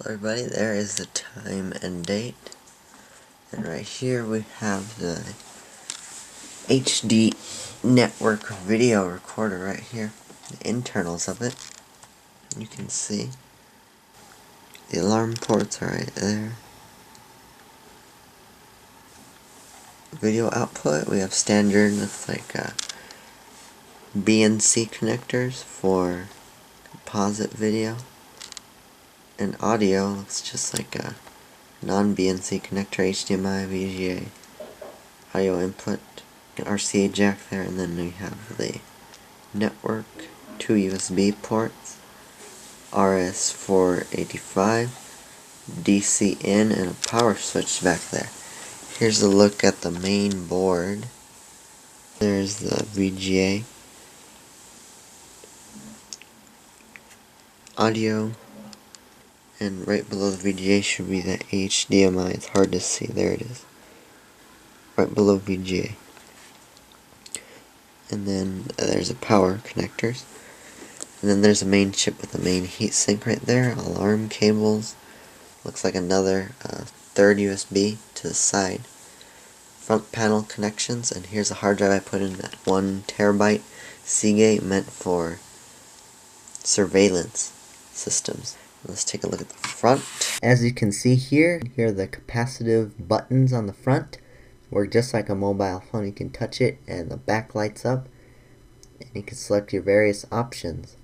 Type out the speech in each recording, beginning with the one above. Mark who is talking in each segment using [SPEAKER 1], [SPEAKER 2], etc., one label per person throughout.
[SPEAKER 1] Hello everybody, there is the time and date, and right here we have the HD network video recorder right here, the internals of it. You can see the alarm ports are right there. Video output, we have standard with like BNC connectors for composite video, and audio looks just like a non-BNC connector, HDMI, VGA, audio input, an RCA jack there, and then we have the network, 2 USB ports, RS485, DC in, and a power switch back there. Here's a look at the main board. There's the VGA, audio, and right below the VGA should be the HDMI. It's hard to see. There it is. Right below VGA. And then there's a power connectors. And then there's a main chip with a main heatsink right there. Alarm cables. Looks like another third USB to the side. Front panel connections. And here's a hard drive I put in, that 1 terabyte Seagate, meant for surveillance systems. Let's take a look at the front. As you can see here are the capacitive buttons on the front. Work just like a mobile phone. You can touch it and the back lights up, and you can select your various options.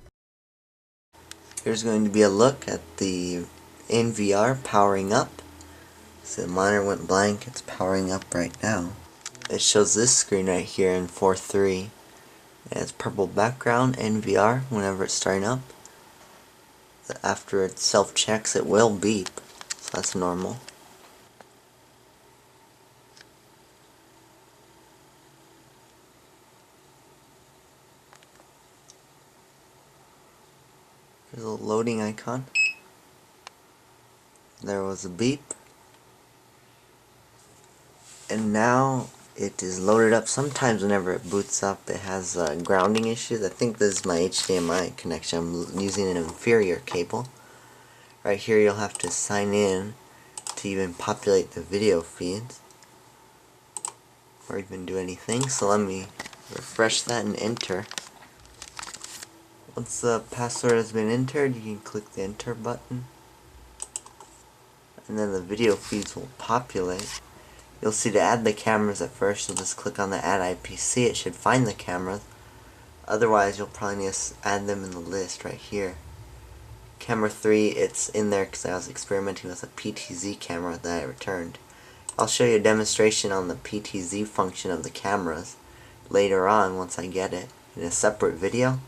[SPEAKER 1] Here's going to be a look at the NVR powering up. So the monitor went blank, it's powering up right now. It shows this screen right here in 4.3, and it's purple background, NVR, whenever it's starting up. After it self-checks, it will beep, so that's normal. There's a little loading icon. There was a beep. And now it is loaded up. Sometimes whenever it boots up it has grounding issues. I think this is my HDMI connection. I'm using an inferior cable. Right here you'll have to sign in to even populate the video feeds, or even do anything. So let me refresh that and enter. Once the password has been entered, you can click the enter button, and then the video feeds will populate. You'll see to add the cameras at first, you'll just click on the add IPC. It should find the cameras. Otherwise, you'll probably need to add them in the list right here. Camera 3, it's in there because I was experimenting with a PTZ camera that I returned. I'll show you a demonstration on the PTZ function of the cameras later on once I get it in a separate video.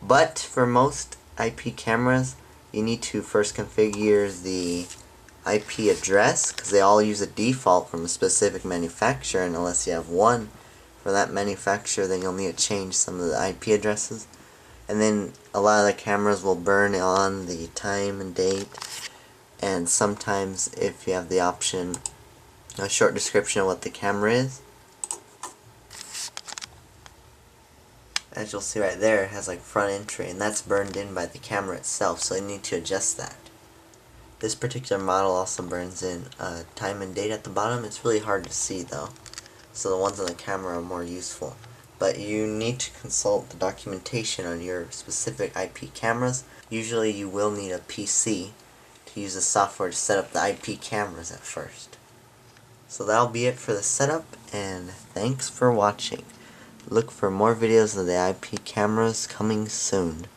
[SPEAKER 1] But for most IP cameras, you need to first configure the IP address, because they all use a default from a specific manufacturer, and unless you have one for that manufacturer, then you'll need to change some of the IP addresses. And then a lot of the cameras will burn on the time and date, and sometimes if you have the option, a short description of what the camera is. As you'll see right there, it has like front entry, and that's burned in by the camera itself, so you need to adjust that. This particular model also burns in time and date at the bottom. It's really hard to see though, so the ones on the camera are more useful. But you need to consult the documentation on your specific IP cameras. Usually you will need a PC to use the software to set up the IP cameras at first. So that'll be it for the setup, and thanks for watching. Look for more videos of the IP cameras coming soon.